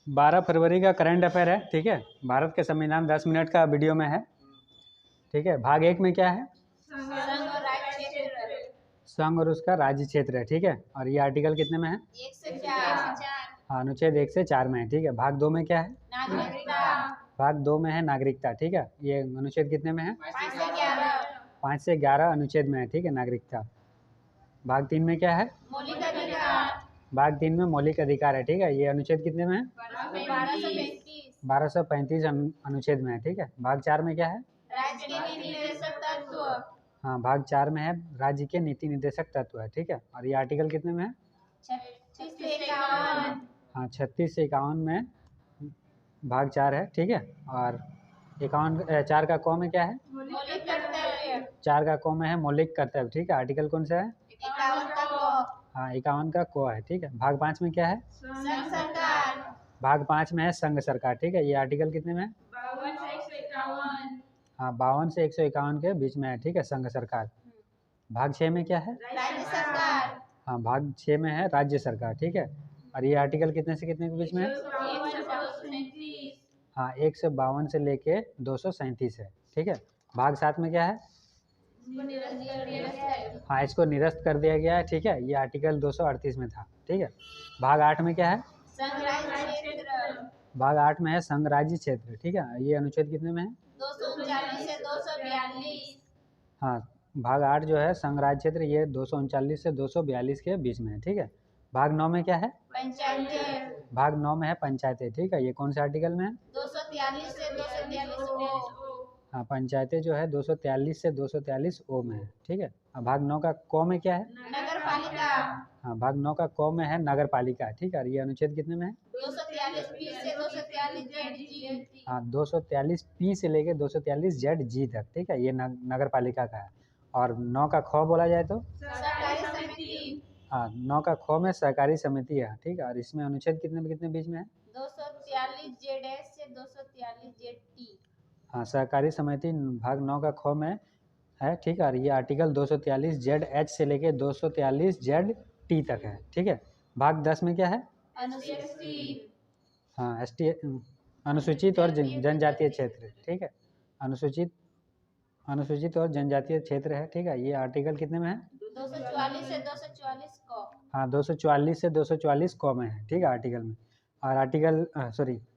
12 फरवरी का current affair है, ठीक है। भारत के संविधान 10 मिनट का वीडियो में है, ठीक है। भाग 1 में क्या है? संघ और उसका राज्य क्षेत्र है, ठीक है। और ये आर्टिकल कितने में है? 1 से 4। हाँ, अनुच्छेद 1 से 4 में है, ठीक है। भाग 2 में क्या है? नागरिकता। भाग 2 में है नागरिकता, ठीक है। ये अनुच्छेद कितने में है? 5 से 11। 5 से 11 अनुच्छेद में है, ठीक है, नागरिकता। भाग 3 में क्या है? मौलिक अधिकार। भाग 3 में मौलिक अधिकार है, ठीक है। ये अनुच्छेद कितने में है? 1235। 1235 अनुच्छेद में है, ठीक है। भाग 4 में क्या है? राज्य के नीति निर्देशक तत्व। हाँ, भाग 4 में है राज्य के नीति निर्देशक तत्व है, ठीक है। और ये आर्टिकल कितने में है? 36 से 51। हाँ, 36 से 51 में भाग 4 है, ठीक है। और 4 का कौ में क्या है? मौलिक कर्तव्य। 4 का कौ में है मौलिक कर्तव्य, ठीक है। आर्टिकल कौन सा है? 51 का क। हाँ, 51 का को है, ठीक है। भाग 5 में क्या है? संघ सरकार। भाग 5 में है संघ सरकार, ठीक है। ये आर्टिकल कितने में है? 52 से 151। हाँ, 52 से 151 के बीच में है, ठीक है, संघ सरकार। भाग 6 में क्या है? राज्य सरकार। हाँ, भाग 6 में है राज्य सरकार, ठीक है। और ये आर्टिकल कितने से कितने के बीच में है? 137। हाँ, 152 से लेके 237 है, ठीक है। भाग 7 में क्या है? हाँ, इसको निरस्त कर दिया गया है, ठीक है। ये आर्टिकल 238 में था, ठीक है। भाग 8 में क्या है? संघ राज्य क्षेत्र। भाग 8 में है संघ राज्य क्षेत्र, ठीक है। ये अनुच्छेद कितने में है? 239 से 242। हाँ, भाग 8 जो है संघ राज्य क्षेत्र, ये 239 से 242 के बीच में है, ठीक है। भाग 9 में क्या है? पंचायत। भाग 9 में है पंचायतें, ठीक है। ये कौन से आर्टिकल में है? 243 से 243 ओ। हाँ, पंचायतें जो है 243 से 243 ओ में है, ठीक है। भाग 9 का कौ में क्या है? नगर पालिका। हाँ, भाग 9 का कौ में है नगर पालिका, ठीक है। और ये अनुच्छेद कितने में है? 243 पी से 243 जेड जी। हाँ, 243 पी से लेके 243 जेड जी तक, ठीक है। ये नगर पालिका का है। और 9 का खौ बोला जाए तो? सहकारी समिति। हाँ, 9 का खौ में सहकारी समिति है, ठीक है। और इसमें अनुच्छेद कितने बीच में है? 243 जेड एस से 243 जेड टी। हाँ, सहकारी समिति भाग 9 का खौ में है, ठीक है। और ये आर्टिकल 243 जेड एच से लेके 243 जेड टी तक है, ठीक है। भाग 10 में क्या है? अनुसूचित। हाँ, एसटी अनुसूचित और जनजातीय क्षेत्र, ठीक है। अनुसूचित और जनजातीय क्षेत्र है, ठीक है। ये आर्टिकल कितने में है? 244 से 244 को। हाँ, 244 से 244 को में है, ठीक है, आर्टिकल में। और आर्टिकल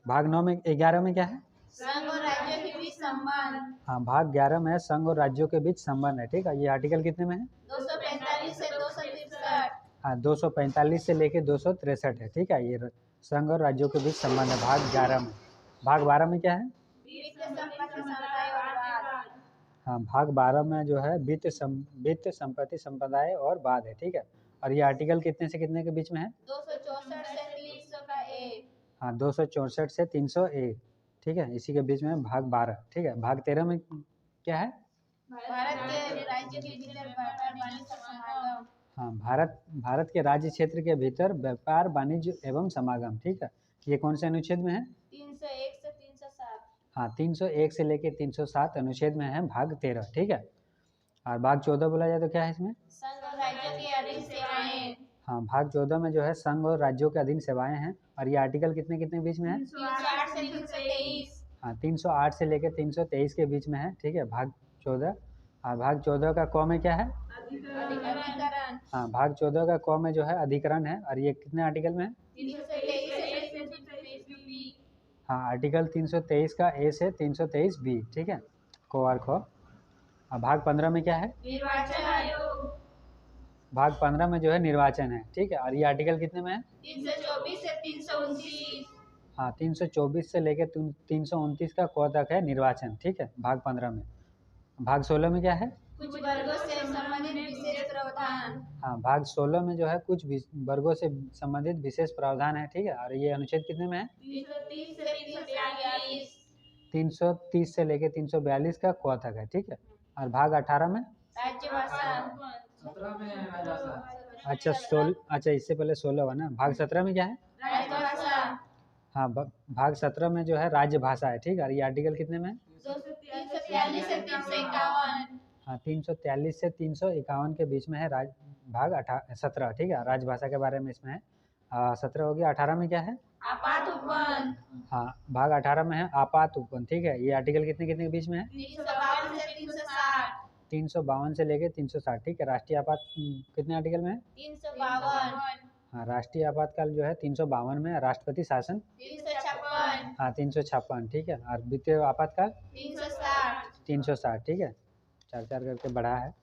भाग 9 में 11 में क्या है? संघ और राज्यों के बीच संबंध। हाँ, भाग 11 में है संघ और राज्यों के बीच संबंध है, ठीक है। ये आर्टिकल कितने में है? 245 से 263। हाँ, 245 से लेके 263 है, ठीक है। ये संघ और राज्यों के बीच संबंध है भाग 11 में। भाग 12 में क्या है? वित्त संपत्ति समुदाय और वाद। हाँ, भाग 12 में जो है वित्त संपत्ति संप्रदाय और वाद है, ठीक है। और ये आर्टिकल कितने से कितने के बीच में है? 264 से 300 का ए। हाँ, 264 से 301, ठीक है, इसी के बीच में भाग 12, ठीक है। भाग 13 में क्या है? भारत के राज्य के भीतर व्यापार वाणिज्य समागम। हाँ, भारत के राज्य क्षेत्र के भीतर व्यापार वाणिज्य एवं समागम, ठीक है। ये कौन से अनुच्छेद में है? 301 से 307। हाँ, 301 से लेके 307 अनुच्छेद में है भाग 13, ठीक है। और भाग 14 बोला जाए तो क्या है इसमें? संघ और राज्यों के अधीन सेवाएं। हाँ, भाग 14 में जो है संघ और राज्यों के अधीन सेवाएं हैं। और ये आर्टिकल कितने कितने बीच में है? 308 से 323। हाँ, 308 से लेके 323 के बीच में है, ठीक है, भाग 14। और भाग 14 का क में क्या है? अधिकरण। हाँ, भाग 14 का क में जो है अधिकरण है। और ये कितने आर्टिकल में है? 323 से 323 बी। हाँ, आर्टिकल 323 का ए से 323 बी, ठीक है, को और खो। और भाग 15 में क्या है? निर्वाचन आयोग। भाग 15 में जो है निर्वाचन है, ठीक है। और ये आर्टिकल कितने में है? 324 से 329। हाँ, 324 से लेके 329 का क तक है निर्वाचन, ठीक है, भाग 15 में। भाग 16 में क्या है? कुछ वर्गों से संबंधित विशेष प्रावधान। हाँ, भाग 16 में जो है कुछ वर्गों से संबंधित विशेष प्रावधान है, ठीक है। और ये अनुच्छेद कितने में है? 330 से 342। 330 से लेके 342 का क तक है, ठीक है। और भाग 18 में? राज्यभाषा। अच्छा, इससे पहले 16 हुआ ना। भाग 17 में क्या है? राजभाषा। हाँ, भाग 17 में जो है राज्यभाषा है, ठीक है। और ये आर्टिकल कितने में है? 343 से 351। हाँ, 343 से 351 के बीच में है भाग 17, ठीक है, राजभाषा के बारे में इसमें है। 17 हो गया। 18 में क्या है? आपात उपवन। हाँ, भाग 18 में है आपात उपवन, ठीक है। ये आर्टिकल कितने कितने के बीच में है? 352 से 360। 352 से लेके 360, ठीक है। राष्ट्रीय आपात कितने आर्टिकल में है? 352। हाँ, राष्ट्रीय आपातकाल जो है 352 में है। राष्ट्रपति शासन 356। हाँ 356, ठीक है। और वित्तीय आपातकाल 360। 360, ठीक है। 4 करके बढ़ा है।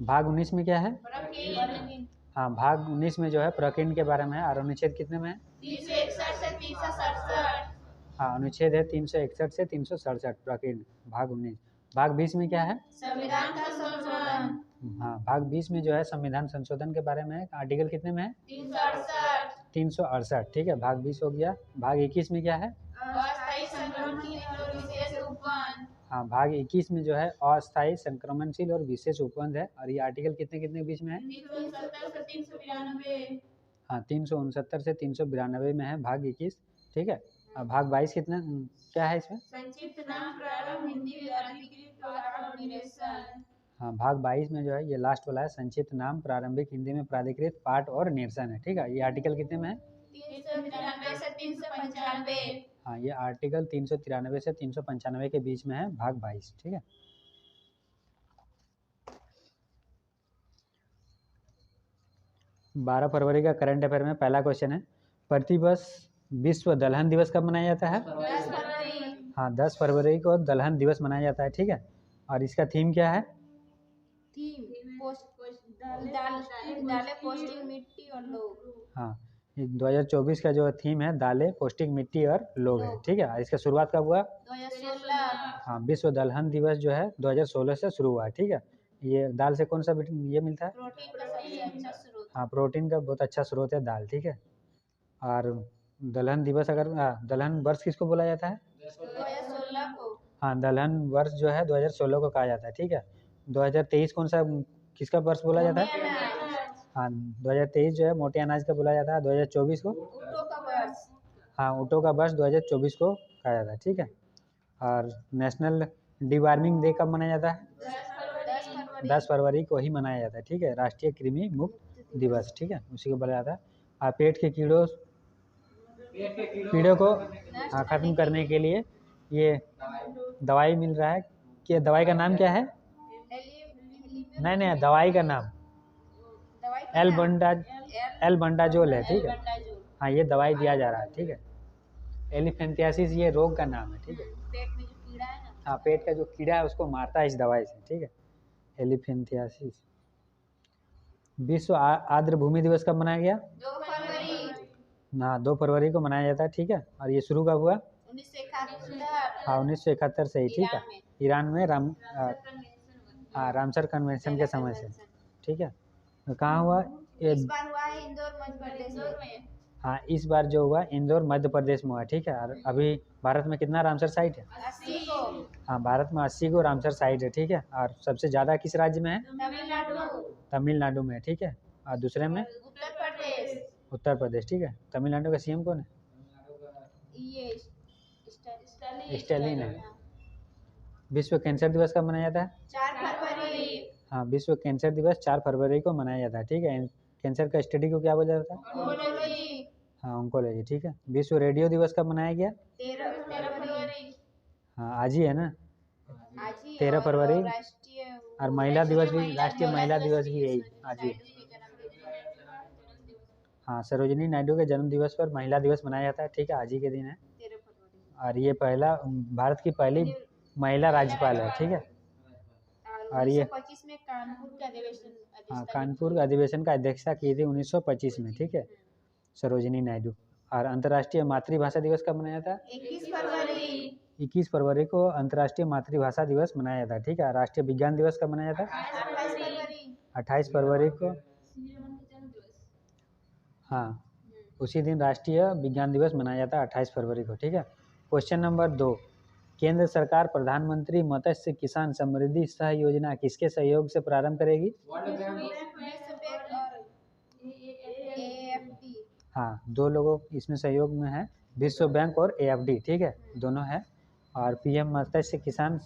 भाग 19 में क्या है? प्रकीर्णन। हाँ, भाग 19 में जो है प्रकीर्णन के बारे में है। और अनुच्छेद कितने में है? 361 से 367। हाँ, अनुच्छेद है 361 से 367 प्रकीर्णन, भाग 19। भाग 20 में क्या है? संविधान का संशोधन। हाँ, भाग 20 में जो है संविधान संशोधन के बारे में है। आर्टिकल कितने में है? 368। 368, ठीक है। भाग 20 हो गया। भाग 21 में क्या है? अस्थायी संक्रमणशील और विशेष उपवन। हाँ, भाग 21 में जो है अस्थायी संक्रमणशील और विशेष उपबंध है। और ये आर्टिकल कितने कितने के बीच में है? 369 से 392। हाँ, 369 से 392 में है भाग 21, ठीक है। और भाग 22 कितना क्या है इसमें? संक्षिप्त नाम प्रारंभ हिंदी अधिकृत पाठ और निरसन। हाँ, भाग 22 में जो है ये लास्ट वाला है, संक्षिप्त नाम प्रारंभिक हिंदी में प्राधिकृत पाठ और निरसन है, ठीक है। ये आर्टिकल कितने में है? 393 से 395। हाँ, ये आर्टिकल 393 से 395 के बीच में है भाग 22, ठीक है। बारह फरवरी का करंट अफेयर में पहला क्वेश्चन है, प्रतिवर्ष विश्व दलहन दिवस कब मनाया जाता है? 10 फरवरी। हाँ, 10 फरवरी को दलहन दिवस मनाया जाता है, ठीक है। और इसका थीम क्या है? दालें पौष्टिक मिट्टी और लोग। हाँ, 2024 का जो थीम है दालें पौष्टिक मिट्टी और लोग है, ठीक है। और इसका शुरुआत कब हुआ? 2016। हाँ, विश्व दलहन दिवस जो है 2016 से शुरू हुआ है, ठीक है। ये दाल से कौन सा ये मिलता है? प्रोटीन का सबसे अच्छा स्रोत। हाँ, प्रोटीन का बहुत अच्छा स्रोत है दाल, ठीक है। और दलहन दिवस अगर दलहन वर्ष किसको बोला जाता है? 2016 को। हाँ, दलहन वर्ष जो है 2016 को कहा जाता है, ठीक है। 2023 कौन सा किसका वर्ष बोला जाता है? हाँ, 2023 जो है मोटे अनाज का बोला जाता है। 2024 को ऊँटों का वर्ष। हाँ, ऊँटों का वर्ष 2024 को कहा जाता है, ठीक है। और नेशनल डिवार्मिंग डे कब मनाया जाता है? 10 फरवरी को ही मनाया जाता है, ठीक है। राष्ट्रीय कृमि मुक्त दिवस, ठीक है, उसी को बोला जाता है। और पेट के कीड़ों को खत्म करने के लिए ये दवाई मिल रहा है कि दवाई का नाम क्या है? नहीं, दवाई का नाम एल्बेंडाजोल है, ठीक है। हाँ, ये दवाई दिया जा रहा है, ठीक है। एलिफेंथियासिस ये रोग का नाम है, ठीक है। पेट में जो कीड़ा है ना। हाँ, पेट का जो कीड़ा है उसको मारता है इस दवाई से, ठीक है, एलिफेंथियासिस। विश्व आर्द्र भूमि दिवस कब मनाया गया? 2 फरवरी। हाँ, 2 फरवरी को मनाया जाता है, ठीक है। और ये शुरू कब हुआ? 1971। हाँ, 1971 से ही, ठीक है। ईरान में रामसर कन्वेंशन के समय से, ठीक है। तो कहाँ हुआ? इस बार हुआ है इंदौर मध्य प्रदेश में। हाँ, इस बार जो हुआ इंदौर मध्य प्रदेश में हुआ, ठीक है। और अभी भारत में कितना रामसर साइट है? 80 को। हाँ, भारत में 80 को रामसर साइट है, ठीक है। और सबसे ज़्यादा किस राज्य में है? तमिलनाडु। तमिलनाडु में, ठीक है। और दूसरे में? उत्तर प्रदेश। उत्तर प्रदेश, ठीक है। तमिलनाडु का सीएम कौन है? ये स्टालिन है। विश्व कैंसर दिवस कब मनाया जाता है? 4 फरवरी। हाँ, विश्व कैंसर दिवस 4 फरवरी को मनाया जाता है, ठीक है। कैंसर का स्टडी को क्या बोला जाता है? ओंकोलॉजी। हाँ, ऑन्कोलॉजी, ठीक है। विश्व रेडियो दिवस कब मनाया गया? 13 फरवरी। हाँ, आज ही है ना, आज ही 13 फरवरी। राष्ट्रीय और महिला दिवस भी, राष्ट्रीय महिला दिवस भी यही आज ही। हाँ, सरोजिनी नायडू के जन्म दिवस पर महिला दिवस मनाया जाता है, ठीक है, आज ही के दिन है। 13 फरवरी। और ये भारत की पहली महिला राज्यपाल है, ठीक है। और ये 1925 में कानपुर के अधिवेशन। हाँ, कानपुर अधिवेशन का अध्यक्षता की थी 1925 में, ठीक है, सरोजिनी नायडू। और अंतर्राष्ट्रीय मातृभाषा दिवस कब मनाया जाता है? 21 फरवरी। 21 फरवरी को अंतर्राष्ट्रीय मातृभाषा दिवस मनाया जाता है, ठीक है। राष्ट्रीय विज्ञान दिवस कब मनाया जाता है? 28 फरवरी। 28 फरवरी को। हाँ, उसी दिन राष्ट्रीय विज्ञान दिवस मनाया जाता है 28 फरवरी को, ठीक है। क्वेश्चन नंबर 2, केंद्र सरकार प्रधानमंत्री मत्स्य किसान समृद्धि सह योजना किसके सहयोग से प्रारंभ करेगी? हाँ, 2 लोगों इसमें सहयोग में है, विश्व बैंक और AFD, ठीक है, दोनों है। और PM मत्स्य किसान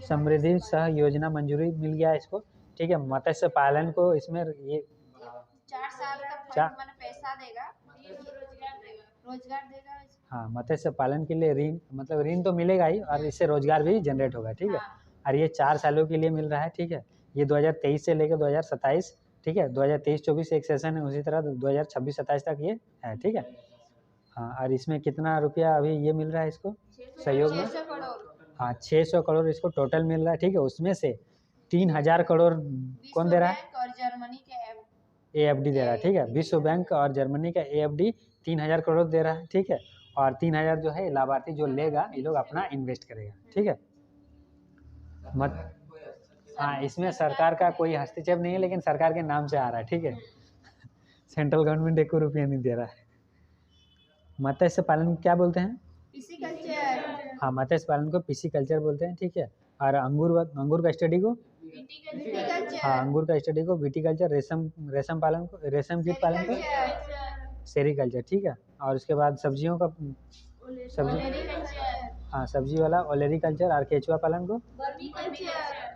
समृद्धि सह योजना मंजूरी मिल गया इसको, ठीक है। मत्स्य पालन को इसमें ये 4 साल का चार मैंने पैसा देगा, रोजगार देगा। हाँ, मत्स्य पालन के लिए ऋण, मतलब ऋण तो मिलेगा ही और इससे रोजगार भी जनरेट होगा, ठीक है। और ये 4 सालों के लिए मिल रहा है, ठीक है। ये 2023 से लेकर 2027, ठीक है, 2023-24 एक सेशन है, उसी तरह 2026-27 तक ये है, ठीक है। हाँ, और इसमें कितना रुपया अभी ये मिल रहा है इसको सहयोग में? 600 करोड़। हाँ, 600 करोड़ इसको टोटल मिल रहा है, ठीक है। उसमें से 3000 करोड़ कौन दे रहा है? बैंक और जर्मनी के AFD दे रहा है, ठीक है। विश्व बैंक और जर्मनी का AFD 3000 करोड़ दे रहा है, ठीक है। और 3000 जो है लाभार्थी जो लेगा, ये लोग अपना इन्वेस्ट करेगा, ठीक है। मत हाँ, इसमें सरकार का कोई हस्तक्षेप नहीं है, लेकिन सरकार के नाम से आ रहा है, ठीक है। सेंट्रल गवर्नमेंट 1 रुपया नहीं दे रहा है। मत्स्य पालन क्या बोलते हैं? पिसिकल्चर। हाँ, मत्स्य पालन को पिसिकल्चर बोलते हैं, ठीक है। और अंगूर का स्टडी को? हाँ, अंगूर का स्टडी को विटिकल्चर। रेशम पालन को, रेशम कीट पालन को सेरिकल्चर, ठीक है। और उसके बाद सब्जियों का, सब्जी, हाँ, सब्जी वाला ओलेरीकल्चर। और केचुआ पालन को?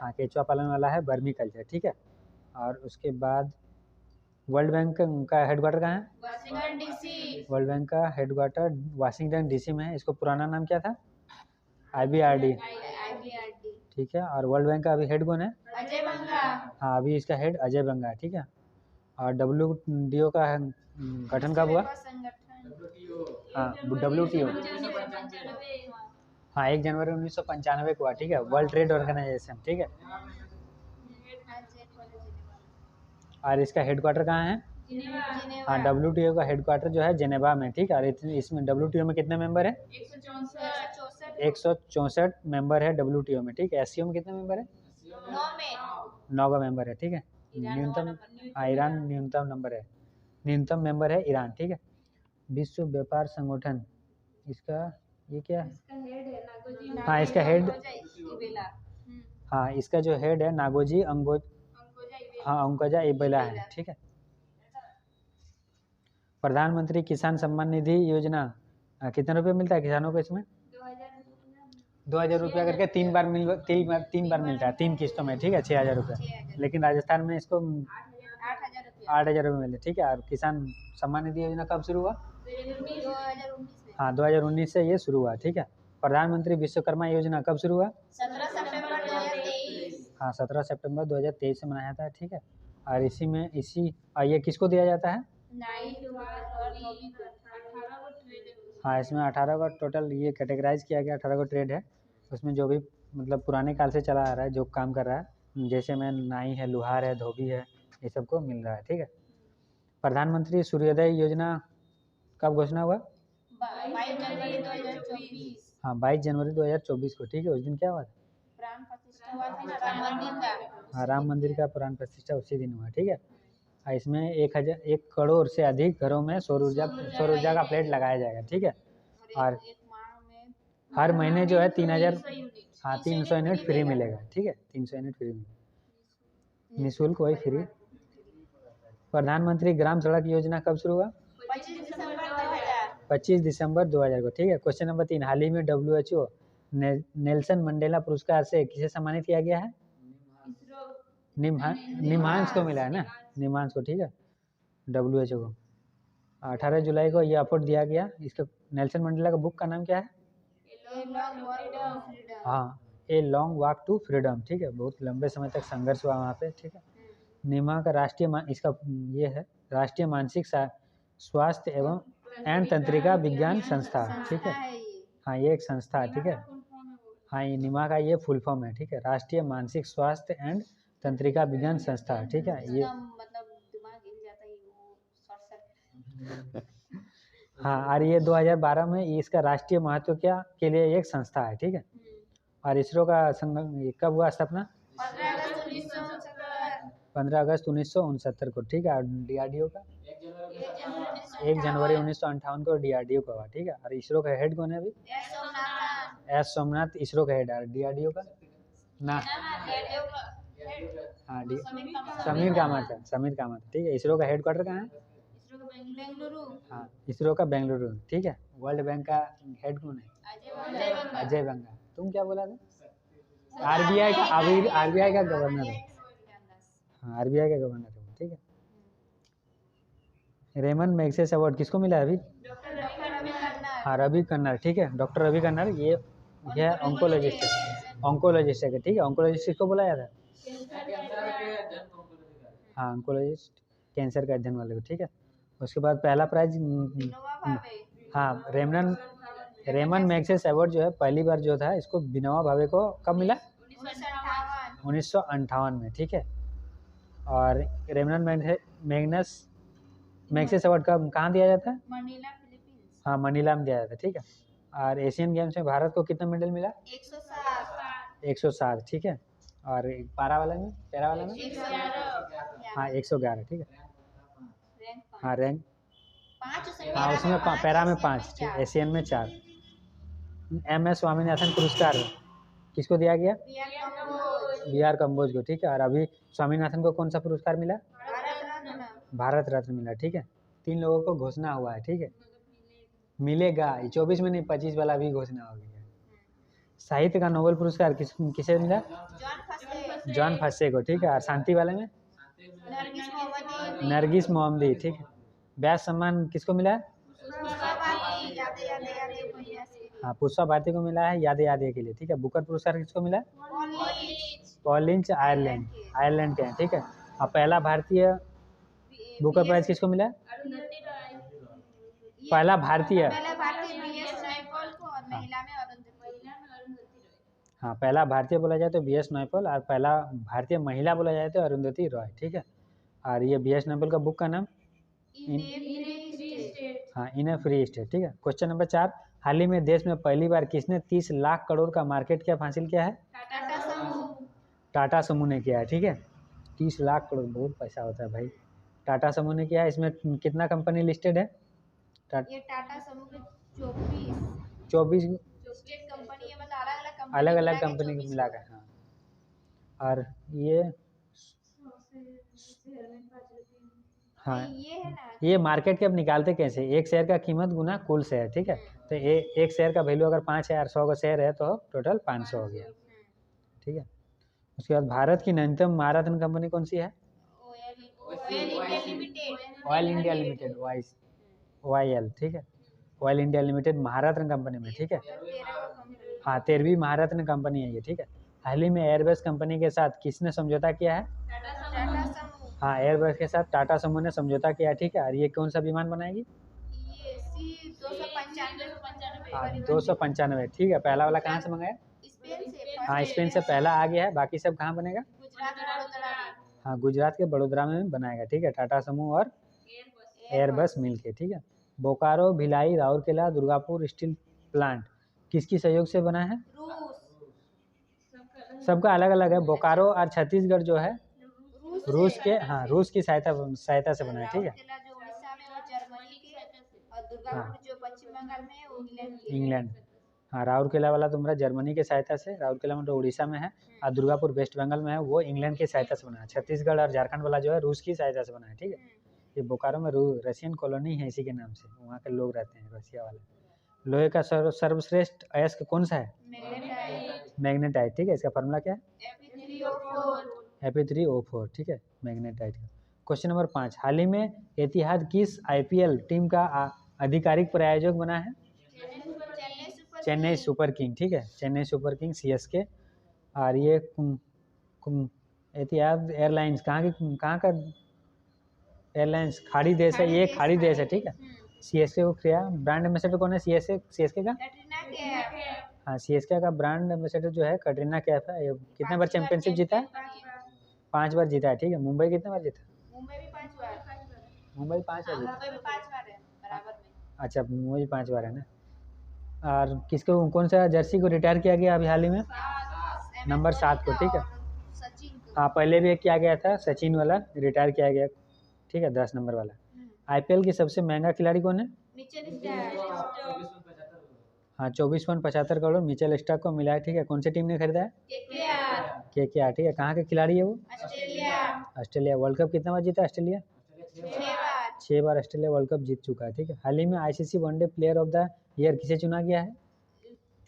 हाँ, केचुआ पालन वाला है बर्मी कल्चर, ठीक है। और उसके बाद वर्ल्ड बैंक का हेडक्वार्टर कहाँ है? Washington DC. वर्ल्ड बैंक का हेडक्वार्टर वाशिंगटन DC में है। इसको पुराना नाम क्या था? IBRD, ठीक है। और वर्ल्ड बैंक का अभी हेड कौन है? अजय बंगा। हाँ, अभी इसका हेड अजय बंगा है, ठीक है। और WTO का गठन कब हुआ? हाँ, WTO, हाँ, 1 जनवरी 1995 को हुआ, ठीक है। वर्ल्ड ट्रेड ऑर्गेनाइजेशन, ठीक है। और इसका हेडक्वार्टर कहाँ है? हाँ, WTO का हेडक्वार्टर जो है जेनेवा में, ठीक है। और इसमें WTO में कितने मेंबर है? 164 मेंबर है WTO में, ठीक है। SCO में कितने मेंबर है? 9 मेंबर है, ठीक है। न्यूनतम, हाँ, ईरान न्यूनतम नंबर है, न्यूनतम मेंबर है ईरान, ठीक है। विश्व व्यापार संगठन, इसका ये क्या है? हाँ, इसका हेड, हाँ, इसका जो हेड है नागोजी अंकोजा इबेला है, ठीक है। प्रधानमंत्री किसान सम्मान निधि योजना कितना रुपये मिलता है किसानों को इसमें? 2000 रुपया करके 3 बार मिलता है, 3 किस्तों में, ठीक है। 6000 रुपये। लेकिन राजस्थान में इसको 8000 रुपये मिलते, ठीक है। और किसान सम्मान निधि योजना कब शुरू हुआ? 2019 हाँ, 2019 से ये शुरू हुआ, ठीक है। प्रधानमंत्री विश्वकर्मा योजना कब शुरू हुआ? 17 सितंबर 2023। हाँ, 17 सितंबर 2023 से मनाया जाता है, ठीक है। और ये किसको दिया जाता है? हाँ, इसमें 18 का टोटल ये कैटेगराइज किया गया, 18 का ट्रेड है। उसमें जो भी मतलब पुराने काल से चला आ रहा है, जो काम कर रहा है, जैसे में नाई है, लुहार है, धोबी है, ये सबको मिल रहा है, ठीक है। प्रधानमंत्री सूर्योदय योजना कब घोषणा हुआ? 22 जनवरी 2024। हाँ, 22 जनवरी 2024 को, ठीक है। उस दिन क्या हुआ? प्राण प्रतिष्ठा हुआ था ना राम मंदिर का। हाँ, राम मंदिर का प्राण प्रतिष्ठा उसी दिन हुआ, ठीक है। इसमें 1 करोड़ से अधिक घरों में सौर ऊर्जा का प्लेट लगाया जाएगा, ठीक है। और हर महीने जो है 3000, हाँ, 300 यूनिट फ्री मिलेगा, ठीक है। 300 यूनिट फ्री मिलेगा, निःशुल्क, वही फ्री। प्रधानमंत्री ग्राम सड़क योजना कब शुरू हुआ? 25 दिसंबर 2000। 25 दिसंबर 2000 को, ठीक है। क्वेश्चन नंबर 3, हाल ही में WHO नेल्सन मंडेला पुरस्कार से किसे सम्मानित किया गया है? निम्हांस को मिला है ना, निम्हांस को, ठीक है। WHO को 18 जुलाई को ये अवार्ड दिया गया। इसका नेल्सन मंडेला का बुक का नाम क्या है? हाँ, a long walk to freedom, ठीक है। बहुत लंबे समय तक संघर्ष हुआ वहाँ पे, ठीक है। निमा का इसका ये है राष्ट्रीय मानसिक स्वास्थ्य एवं तंत्रिका विज्ञान संस्था, ठीक है। हाँ, ये एक संस्था है, ठीक है। हाँ, ये निमा का ये फुल फॉर्म है, ठीक है, राष्ट्रीय मानसिक स्वास्थ्य एंड तंत्रिका विज्ञान संस्था, ठीक है। ये मतलब दिमाग हिल जाता है वो शॉर्ट सर्किट। हाँ, और ये 2012 में इसका राष्ट्रीय महत्व के लिए एक संस्था है, ठीक है। और इसरो का कब हुआ स्थापना? 15 अगस्त 1969 को, ठीक है। और DRDO का 1 जनवरी 1958 को DRDO का हुआ, ठीक है। और इसरो का हेड कौन है अभी? S सोमनाथ इसरो का हेड है। DRDO का ना, हाँ, समीर कामत, ठीक है। इसरो का हेडक्वार्टर कहाँ है? बेंगलुरु। हाँ, इसरो का बेंगलुरु, ठीक है। वर्ल्ड बैंक का हेड कौन है? अजय बंगा। तुम क्या बोला था? RBI का गवर्नर है। हाँ, RBI का गवर्नर है, ठीक है। रेमन मैग्सेस अवार्ड किसको मिला है अभी? डॉक्टर रवि कन्नड़। हाँ रवि कन्नड़, ठीक है, डॉक्टर रवि कन्नड़ ये है ऑन्कोलॉजिस्ट है, ऑन्कोलॉजिस्ट है, ठीक है, ऑन्कोलॉजिस्ट किसको बोला जाता है? हाँ ऑन्कोलॉजिस्ट कैंसर का अध्ययन वाले को, ठीक है। उसके बाद पहला प्राइज विनोबा भावे। हाँ रेमन मैग्सेस अवार्ड जो है पहली बार जो था इसको विनोबा भावे को कब मिला? 1958। 1958 में, ठीक है। और रेमन मैग्सेस अवार्ड कहाँ दिया जाता है? Manila Philippines. हाँ मनीला में दिया जाता है, ठीक है। और एशियन गेम्स में भारत को कितना मेडल मिला? 107। 107, ठीक है। और पैरा वाला में 111। हाँ 111, ठीक है। रैंक हाँ रैंक 5। हाँ उसमें पैरा में 5, एशियन में 4। MS स्वामीनाथन पुरस्कार किसको दिया गया? BR कम्बोज को, ठीक है। और अभी स्वामीनाथन को कौन सा पुरस्कार मिला? भारत रत्न मिला, ठीक है। 3 लोगों को घोषणा हुआ है, ठीक है, मिलेगा 24 में नहीं 25 वाला भी घोषणा हो गया। साहित्य का नोबेल पुरस्कार किसे मिला? जॉन फस्से को, ठीक है। और शांति वाले में नरगिस मोहम्मदी, ठीक है। व्यास सम्मान किसको मिला है? हाँ पुष्पा भारती को मिला है यादे यादे के लिए, ठीक है। बुकर पुरस्कार किसको मिला है? पॉल लिंच आयरलैंड के हैं, ठीक है। और पहला भारतीय बुकर प्राइज किसको मिला है? पहला भारतीय हाँ पहला भारतीय बोला जाए तो BS नैपल, और पहला भारतीय महिला बोला जाए तो अरुंधति रॉय, ठीक है। और ये BS नैपल का बुक का नाम हाँ इन ए फ्री स्टेट, ठीक है। क्वेश्चन नंबर 4, हाल ही में देश में पहली बार किसने 30 लाख करोड़ का मार्केट कैप हासिल किया है? टाटा समूह ने किया है, ठीक है। 30 लाख करोड़ बहुत पैसा होता है भाई। टाटा समूह ने किया है। इसमें कितना कंपनी लिस्टेड है? ये टाटा समूह के 24 स्टेट कंपनी है, मतलब अलग अलग कंपनी को मिला कर, हाँ। और ये हाँ ये मार्केट कैप निकालते कैसे? एक शेयर का कीमत गुना कुल शेयर, ठीक है। तो एक शेयर का वैल्यू अगर 5 है और 100 का शेयर है तो टोटल 500 हो गया, ठीक है। उसके बाद भारत की नवीनतम मैराथन कंपनी कौन सी है? ऑयल इंडिया लिमिटेड, OIL, ठीक है। ऑयल इंडिया लिमिटेड महारत्न कंपनी में, ठीक है। हाँ 13वीं महारत्न कंपनी है ये, ठीक है। हाल ही में एयरबस कंपनी के साथ किसने समझौता किया है? हाँ एयरबस के साथ टाटा समूह ने समझौता किया, ठीक है। और ये कौन सा विमान बनाएगी? हाँ 295, ठीक है। पहला वाला कहाँ से मंगाया? हाँ स्पेन से पहला आ गया है, बाकी सब कहाँ बनेगा? हाँ गुजरात के बड़ोदरा में बनाएगा, ठीक है, टाटा समूह और एयरबस मिलके, ठीक है। बोकारो, भिलाई, राउरकेला, दुर्गापुर स्टील प्लांट किसकी सहयोग से बना है? सबका अलग अलग है। बोकारो और छत्तीसगढ़ जो है रूस के हाँ रूस की सहायता से बना है, ठीक है। इंग्लैंड हाँ राउरकेला वाला तुम्हारा जर्मनी के सहायता से, राउरकेला में तो उड़ीसा में है, और दुर्गापुर वेस्ट बंगाल में है, वो इंग्लैंड की सहायता से बना है। छत्तीसगढ़ और झारखंड वाला जो है रूस की सहायता से बना है, ठीक है। ये बोकारो में रशियन कॉलोनी है इसी के नाम से, वहाँ के लोग रहते हैं रशिया वाले। लोहे का सर्वश्रेष्ठ अयस्क कौन सा है? मैग्नेटाइट, ठीक है। इसका फॉर्मूला क्या है? Fe3O4, ठीक है, मैग्नेटाइट का। क्वेश्चन नंबर 5, हाल ही में एतिहाद किस IPL टीम का आधिकारिक प्रायोजक बना है? चेन्नई सुपर किंग, ठीक है, चेन्नई सुपर किंग CSK। और ये एतिहाद एयरलाइंस कहाँ का एयरलाइंस? खाड़ी देश है, ये खाड़ी देश है, ठीक है। CSK को किया। ब्रांड एम्बेसडर कौन है CSK का? हाँ CSK का ब्रांड एम्बेसडर जो है कटरीना कैफ है। ये कितने बार चैंपियनशिप जीता है? 5 बार जीता है, ठीक है। मुंबई कितने बार जीता? मुंबई 5 बार जीता। अच्छा मुंबई 5 बार है ना। और किसको कौन सा जर्सी को रिटायर किया गया अभी हाल ही में? नंबर 7 को, ठीक है। हाँ पहले भी एक किया गया था, सचिन वाला रिटायर किया गया, ठीक है, 10 नंबर वाला। IPL की सबसे महंगा खिलाड़ी कौन है? हाँ 24.75 करोड़ मिचेल स्टार्क को मिला है, ठीक है। कौन सी टीम ने खरीदा है? KKR, ठीक है। कहाँ के खिलाड़ी है वो? ऑस्ट्रेलिया। वर्ल्ड कप कितना बार जीता ऑस्ट्रेलिया? 6 बार ऑस्ट्रेलिया वर्ल्ड कप जीत चुका है, ठीक है। हाल ही में ICC one day player of the year किसे चुना गया है?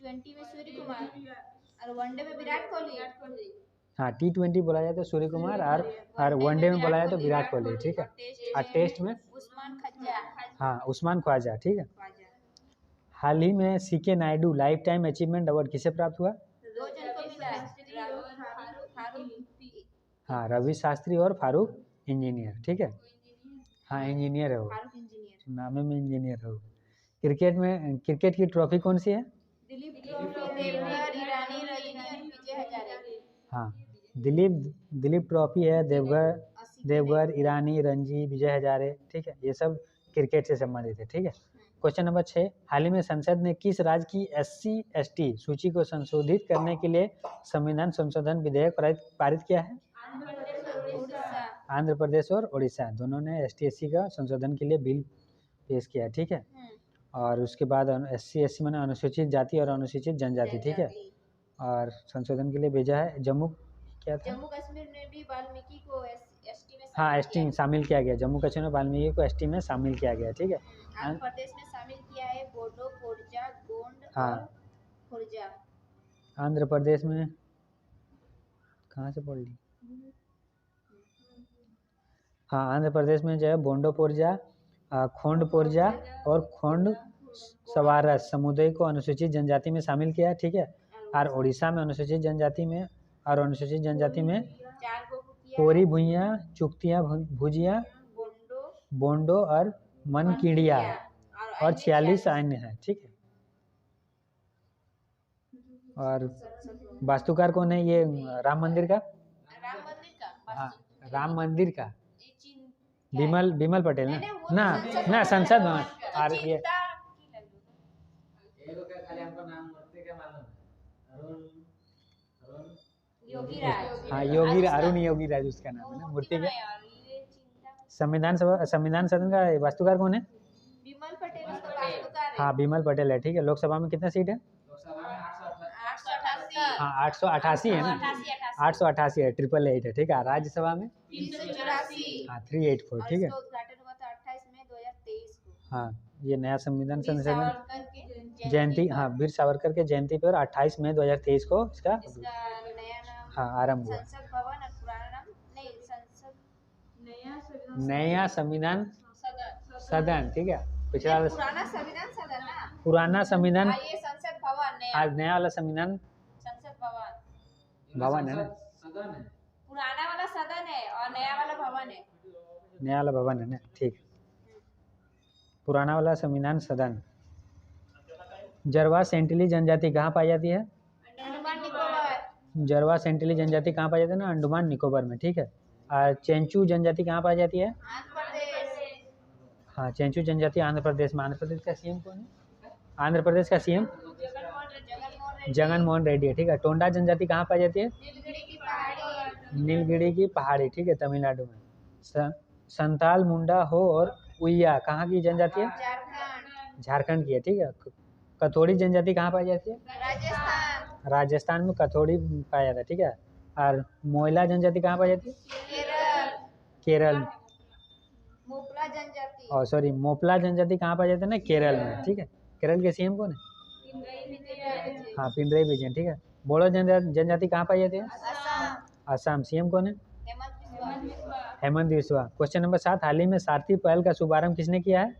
20 में सूर्य कुमार और वनडे में विराट कोहली। हाँ T20 बोला जाए तो सूर्य कुमार, और वनडे में बोला जाए तो विराट कोहली, ठीक है। और टेस्ट में उस्मान खज्जा हाँ उस्मान ख्वाजा, ठीक है। ख्वाजा। हाल ही में CK Naidu lifetime achievement award किसे प्राप्त हुआ? 2 जन को मिला है, फारूक हाँ रवि शास्त्री और फारूक इंजीनियर, ठीक है। हाँ इंजीनियर है वो, फारूक इंजीनियर। नामे में इंजीनियर है वो। क्रिकेट की ट्रॉफी कौन सी है? दिलीप ट्रॉफी, देवघर, ईरानी, रजनी और विजय हजारे। हाँ दिलीप ट्रॉफी है, देवघर, ईरानी, रणजी, विजय हजारे, ठीक है। ये सब क्रिकेट से संबंधित है, ठीक है। क्वेश्चन नंबर 6, हाल ही में संसद ने किस राज्य की SC/ST सूची को संशोधित करने के लिए संविधान संशोधन विधेयक पारित किया है? आंध्र प्रदेश और उड़ीसा दोनों ने ST/SC का संशोधन के लिए बिल पेश किया है, ठीक है। और उसके बाद SC/SC माने अनुसूचित जाति और अनुसूचित जनजाति, ठीक है। और संशोधन के लिए भेजा है जम्मू कश्मीर में भी वाल्मीकि को ST में हाँ ST में शामिल किया गया, जम्मू कश्मीर में वाल्मीकि को ST में शामिल किया गया, ठीक है। आंध्र प्रदेश में शामिल किया है बोडो, कोरजा, गोंड हाँ और खुर्जा। आंध्र प्रदेश में कहाँ से पढ़ ली? हाँ आंध्र प्रदेश में जो है बोंडो पोरजा, खोंड पोरजा और खोंड सवारस समुदाय को अनुसूचित जनजाति में शामिल किया, ठीक है। और उड़ीसा में अनुसूचित जनजाति में कोरी भुइयाँ, चुक्तियाँ भुजिया, बोंडो और मनकीड़िया और 46 अन्य है, ठीक है। और वास्तुकार कौन है ये राम मंदिर का? हाँ राम मंदिर का बिमल पटेल ना संसद भवन। और ये हाँ अरुण योगी राज उसका नाम है ना, मूर्ति का। संविधान सदन का वास्तुकार कौन है? बिमल पटेल उसका वास्तुकार है। हाँ बिमल पटेल है, ठीक है। लोकसभा में कितना सीट है? 888। हाँ 888 है ना, 888 है, 888 है, ठीक है। राज्यसभा में 384। हाँ 384, ठीक है। उद्घाटन हुआ था 28 मई 2023 को। हाँ ये नया संविधान संशोधन जयंती, हाँ वीर सावरकर के जयंती पर 28 मई 2023 को इसका नया नाम हाँ आरंभ हुआ। संसद भवन और पुराना नाम नहीं संसद नया संविधान सदन, ठीक है। पिछला पुराना संविधान सदन ना, पुराना संविधान, ये संसद भवन आज नया वाला संविधान संसद भवन है ना, पुराना वाला सदन है और नया वाला भवन है। नया वाला भवन है ना, ठीक। पुराना वाला संविधान सदन। जरवा सेंटिली जनजाति कहाँ पाई जाती है? अंडमान निकोबार। जरवा सेंटिली जनजाति कहाँ पाई जाती है ना? अंडमान निकोबार में, ठीक है। और चेंचू जनजाति कहाँ पाई जाती है? आंध्र प्रदेश। हाँ चेंचू जनजाति आंध्र प्रदेश में। आंध्र प्रदेश का CM कौन है? आंध्र प्रदेश का CM जगन मोहन रेड्डी है, ठीक है। टोंडा जनजाति कहाँ पाई जाती है? नीलगिरी की पहाड़ी, ठीक है, तमिलनाडु में। संताल, मुंडा, हो और उइया कहाँ की जनजाति है? झारखंड की है, ठीक है। कथोड़ी जनजाति कहाँ पाई जाती है? राजस्थान में कथोड़ी पाया जाता है, ठीक है। और मोइला जनजाति कहाँ पाई जाती है? केरल। मोपला जनजाति कहाँ पाई जाती है ना? केरल में, ठीक है। केरल के CM कौन है? हाँ पिनरई विजयन, ठीक है। बोडो जनजाति कहाँ पाई जाती है? असम। CM कौन है? हेमंत बिस्वा। क्वेश्चन नंबर 7, हाल ही में सारथी पहल का शुभारंभ किसने किया है?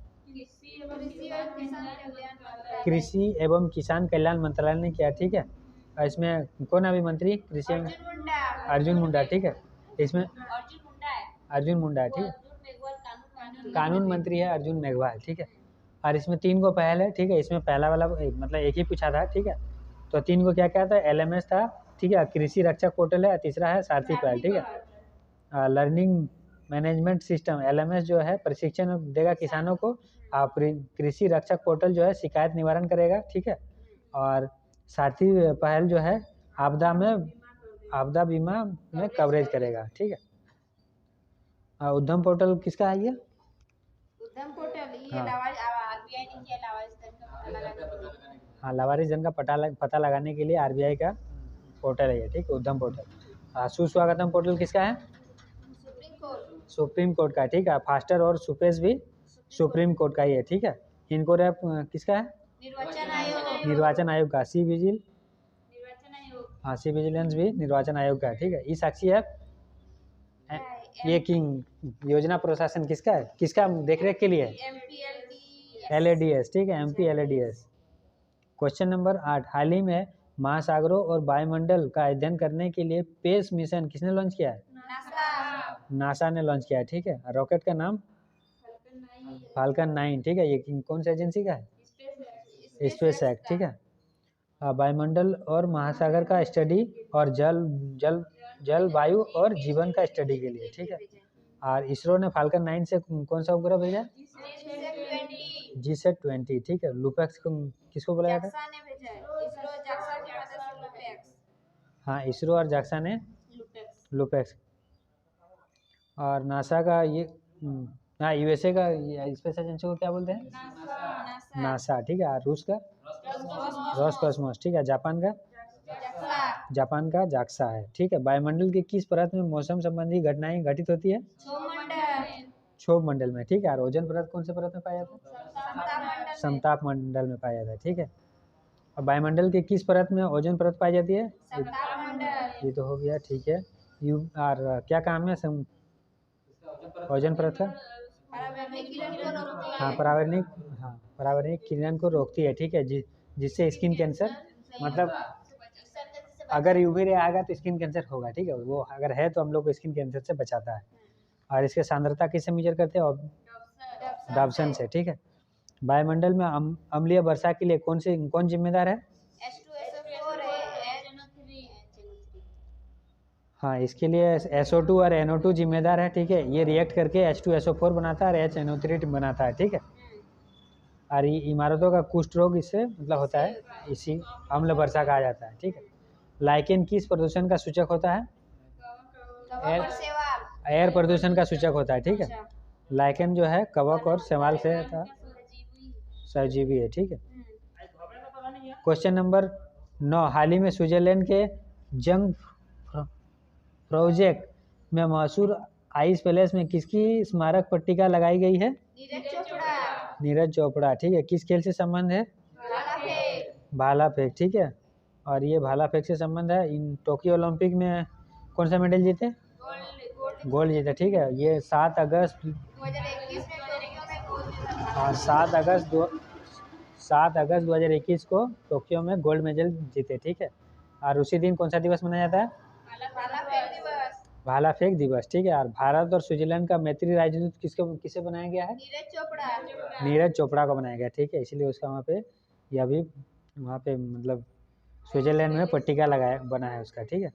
कृषि एवं किसान कल्याण मंत्रालय ने किया, ठीक है। और इसमें कौन अभी मंत्री कृषि? अर्जुन मुंडा, ठीक है। इसमें अर्जुन मुंडा है, ठीक है। कानून मंत्री है अर्जुन मेघवाल, ठीक है। और इसमें 3 को पहल है, ठीक है। इसमें पहला वाला मतलब एक ही पूछा था, ठीक है। तो 3 को क्या क्या था? LMS था, ठीक है। कृषि रक्षक पोर्टल है, तीसरा है सारथी पहल, ठीक है। लर्निंग मैनेजमेंट सिस्टम LMS जो है प्रशिक्षण देगा किसानों को। कृषि रक्षक पोर्टल जो है शिकायत निवारण करेगा, ठीक है। और सारथी पहल जो है आपदा बीमा में कवरेज करेगा, ठीक है। उद्यम पोर्टल किसका है ये? उद्यम पोर्टल ये RBI ने किया हाँ लावारिस धन का पता लगाने के लिए RBI का पोर्टल है ये, ठीक है, उद्यम पोर्टल। सुस्वागतम पोर्टल किसका है? सुप्रीम कोर्ट का, ठीक है। फास्टर और सुपेश भी सुप्रीम कोर्ट का ही है, ठीक है। इनको किसका है? निर्वाचन आयोग का। सी विजिल हाँ, सी विजिलेंस भी निर्वाचन आयोग का है, ठीक है। ई साक्षी ऐप ये किंग योजना प्रशासन किसका है, किसका देखरेख के लिए है? LADS, ठीक है, MP LADS। क्वेश्चन नंबर 8, हाल ही में महासागरों और वायुमंडल का अध्ययन करने के लिए पेस मिशन किसने लॉन्च किया है? नासा ने लॉन्च किया है, ठीक है। रॉकेट का नाम फाल्कन 9, ठीक है। ये कौन सी एजेंसी का है? स्पेस एक्ट, ठीक है। वायुमंडल और महासागर का स्टडी और जल वायु और जीवन का स्टडी के लिए, ठीक है। और इसरो ने फाल्कन 9 से कौन सा उपग्रह भेजा? GSAT-20, ठीक है। लुपेक्स को किसको बुलाया था? हाँ, इसरो और जाक्सा ने लुपेक्स। और नासा का ये हाँ, USA का स्पेस एजेंसी को क्या बोलते हैं? नासा, ठीक है। और रूस का रोसकॉस्मोस, ठीक है। जापान का जाक्सा है, ठीक है। वायुमंडल की किस परत में मौसम संबंधी घटनाएं घटित होती है? क्षोभ मंडल में, ठीक है। और ओजोन परत कौन से परत में पाया जाता है? समताप मंडल में पाया जाता है, ठीक है। और वायुमंडल की किस परत में ओजोन परत पाई जाती है? ये तो हो गया, ठीक है। और क्या काम है ओजोन परत का? हाँ, परावर्तनिक किरण को रोकती है, ठीक है। जिससे स्किन कैंसर, मतलब अगर यूवी रे आएगा तो स्किन कैंसर होगा, ठीक है। वो अगर है तो हम लोग को स्किन कैंसर से बचाता है। और इसके सांद्रता किससे मेजर करते हैं? डॉप्सन से, ठीक है। वायुमंडल में अम्लीय वर्षा के लिए कौन जिम्मेदार है? हाँ, इसके लिए SO2 और NO2 जिम्मेदार है, ठीक है। ये रिएक्ट करके H2SO4 बनाता है और HNO3 बनाता है, ठीक है। और इमारतों का कुष्ठ रोग इससे मतलब होता है, इसी अम्ल वर्षा कहा जाता है, ठीक है। लाइकेन किस प्रदूषण का सूचक होता है? एयर प्रदूषण का सूचक होता है, ठीक है। लाइकेन जो है कवक और शैवाल से सहजीवी है, ठीक है। क्वेश्चन नंबर 9, हाल ही में स्विट्जरलैंड के जंग प्रोजेक्ट में मशहूर आइस पैलेस में किसकी स्मारक पट्टिका लगाई गई है? नीरज चोपड़ा, ठीक है। किस खेल से संबंध है? भाला फेंक, ठीक है। और ये भाला फेंक से संबंध है। इन टोक्यो ओलंपिक में कौन सा मेडल जीते? गोल्ड जीते, ठीक है। ये 7 अगस्त 2021 को टोक्यो में गोल्ड मेडल जीते, ठीक है। और उसी दिन कौन सा दिवस मनाया जाता है? भाला फेंक दिवस, ठीक है। और भारत और स्विट्जरलैंड का मैत्री राजदूत किसे बनाया गया है? नीरज चोपड़ा को बनाया गया, ठीक है। इसलिए उसका वहाँ पे यह भी वहाँ पे मतलब स्विट्जरलैंड में पट्टिका बना है उसका, ठीक है।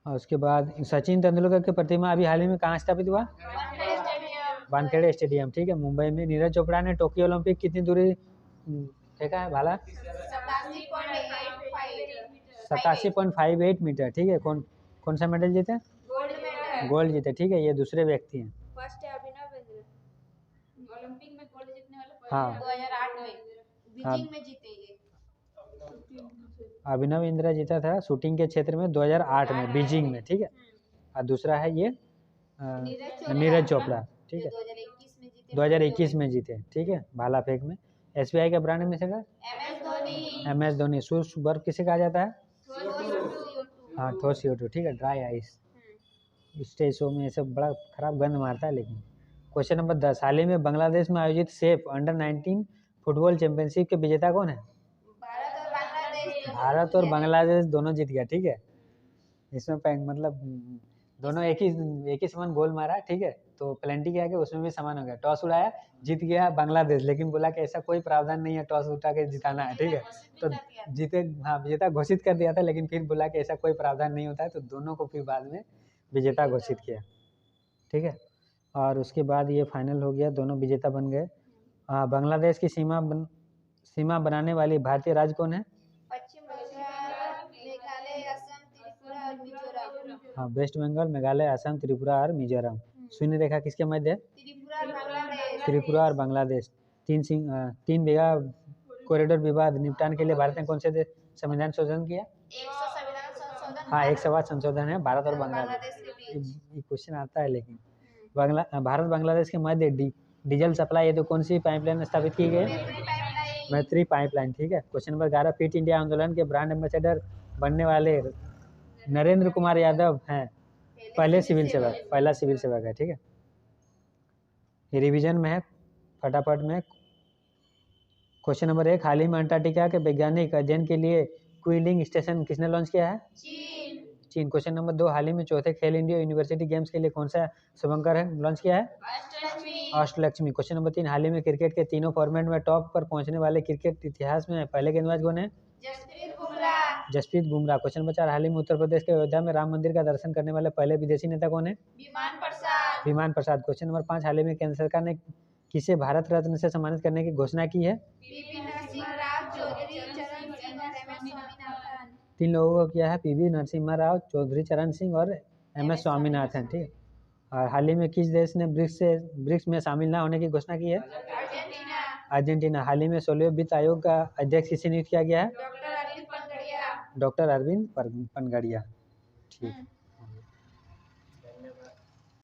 और उसके बाद सचिन तेंदुलकर की प्रतिमा अभी हाल ही में कहाँ स्थापित हुआ? वानखेड़े स्टेडियम, ठीक है, मुंबई में। नीरज चोपड़ा ने टोक्यो ओलंपिक कितनी दूरी फेंका है भाला? 87.58 मीटर, ठीक है। कौन सा मेडल जीते? गोल्ड जीते, ठीक है। ये दूसरे व्यक्ति हैं। ओलंपिक में गोल्ड जीतने वाले हाँ, 2008 में बीजिंग में जीते ये। अभिनव इंद्रा जीता था शूटिंग के क्षेत्र में 2008 में बीजिंग में, ठीक है। और दूसरा है ये नीरज चोपड़ा, ठीक है, 2021 में जीते, ठीक है, भाला फेंक में। SBI का ब्रांड एम्बेसडर MS धोनी। शुष्क बर्फ किसे कहा जाता है? हाँ, ठोस CO2, ठीक है, ड्राई आइस। स्टेज शो में ये सब बड़ा खराब गंद मारता है। लेकिन क्वेश्चन नंबर 10, हाल ही में बांग्लादेश में आयोजित सेफ अंडर-19 फुटबॉल चैंपियनशिप के विजेता कौन है? भारत और बांग्लादेश दोनों जीत गया, ठीक है। इसमें मतलब दोनों एक ही समान गोल मारा, ठीक है। तो प्लेंटी के आगे उसमें भी समान हो गया। टॉस उड़ाया, जीत गया बांग्लादेश, लेकिन बोला कि ऐसा कोई प्रावधान नहीं है टॉस उठा के जिताना है, ठीक है। तो विजेता घोषित कर दिया था, लेकिन फिर बोला कि ऐसा कोई प्रावधान नहीं होता है, तो दोनों को फिर बाद में विजेता घोषित किया, ठीक है। और उसके बाद ये फाइनल हो गया, दोनों विजेता बन गए। बांग्लादेश की सीमा बनाने वाली भारतीय राज्य कौन है? पश्चिम बंगाल, मेघालय, असम, त्रिपुरा और मिजोरम। हाँ, वेस्ट बंगाल, मेघालय, असम, त्रिपुरा और मिजोरम। शून्य रेखा किसके मध्य है? त्रिपुरा और बांग्लादेश। 3 बीघा कॉरिडोर विवाद निपटान के लिए भारत ने कौन से संविधान संशोधन किया? 100 संविधान संशोधन। हाँ, 100वां संशोधन है भारत और बांग्लादेश। ये क्वेश्चन आता है। लेकिन भारत बांग्लादेश के मध्य डीजल सप्लाई है तो कौन सी पाइपलाइन स्थापित की गई? मैत्री पाइपलाइन, ठीक है। क्वेश्चन नंबर 11, फिट इंडिया आंदोलन के ब्रांड एम्बेसडर बनने वाले नरेंद्र कुमार यादव हैं पहला सिविल सेवक है, ठीक है। ये रिवीजन में है, फटाफट में। क्वेश्चन नंबर 1, हाल ही में अंटार्कटिका के वैज्ञानिक अध्ययन के लिए क्विलिंग स्टेशन किसने लॉन्च किया है? चीन। क्वेश्चन नंबर 2, हाल ही में चौथे खेल इंडिया यूनिवर्सिटी गेम्स के लिए कौन सा शुभंकर है लॉन्च किया है? अष्टलक्ष्मी। क्वेश्चन नंबर 3, हाल ही में क्रिकेट के तीनों फॉर्मेट में टॉप पर पहुंचने वाले क्रिकेट इतिहास में पहले गेंदबाज कौन है? जसप्रीत बुमराह। क्वेश्चन नंबर 4, हाल ही में उत्तर प्रदेश के अयोध्या में राम मंदिर का दर्शन करने वाले पहले विदेशी नेता कौन है? विमान प्रसाद। क्वेश्चन नंबर 5, हाल ही में केंद्र सरकार ने किसे भारत रत्न से सम्मानित करने की घोषणा की है? तीन लोगों को किया है, पीवी नरसिम्हा राव, चौधरी चरण सिंह और MS स्वामीनाथन, ठीक है। और हाल ही में किस देश ने ब्रिक्स में शामिल न होने की घोषणा की है? अर्जेंटीना। हाल ही में 16वें वित्त आयोग का अध्यक्ष किसे नियुक्त किया गया है? डॉक्टर अरविंद पनगड़िया, ठीक।